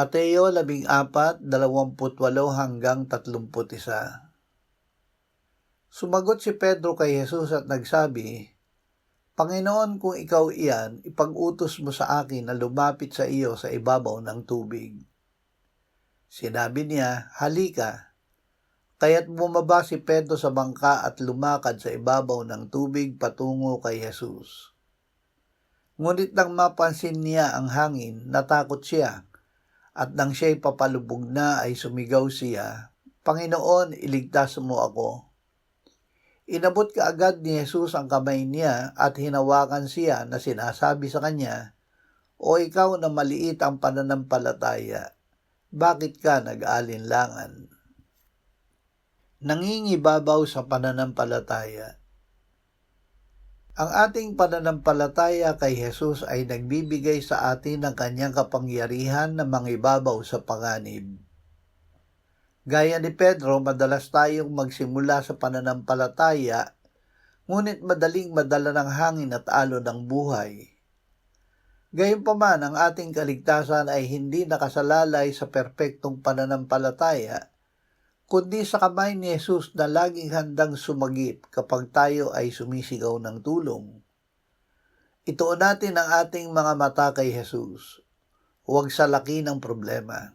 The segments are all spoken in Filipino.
Mateo 14:28-31. Sumagot si Pedro kay Jesus at nagsabi, Panginoon, kung ikaw iyan, ipag-utos mo sa akin na lumapit sa iyo sa ibabaw ng tubig. Sinabi niya, halika. Kaya't bumaba si Pedro sa bangka at lumakad sa ibabaw ng tubig patungo kay Jesus. Ngunit nang mapansin niya ang hangin, natakot siya. At nang siya'y papalubog na ay sumigaw siya, Panginoon, iligtas mo ako. Inabot kaagad ni Jesus ang kamay niya at hinawakan siya na sinasabi sa kanya, O ikaw na maliit ang pananampalataya, bakit ka nag-alinlangan? Nangingibabaw sa pananampalataya. Ang ating pananampalataya kay Jesus ay nagbibigay sa atin ng kanyang kapangyarihan na mangibabaw sa panganib. Gaya ni Pedro, madalas tayong magsimula sa pananampalataya, ngunit madaling madala ng hangin at alon ng buhay. Gayunpaman, ang ating kaligtasan ay hindi nakasalalay sa perpektong pananampalataya, kundi sa kamay ni Jesus na laging handang sumagip kapag tayo ay sumisigaw ng tulong. Ituon natin ang ating mga mata kay Jesus, huwag sa laki ng problema.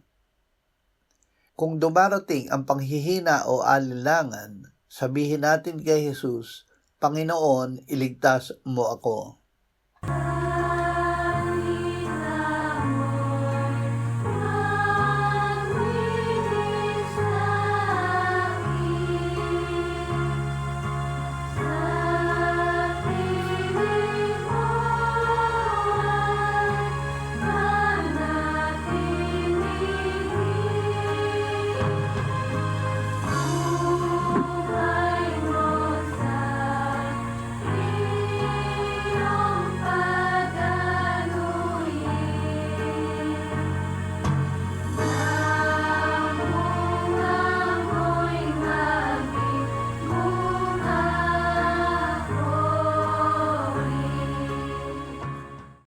Kung dumarating ang panghihina o alinlangan, sabihin natin kay Jesus, Panginoon, iligtas mo ako.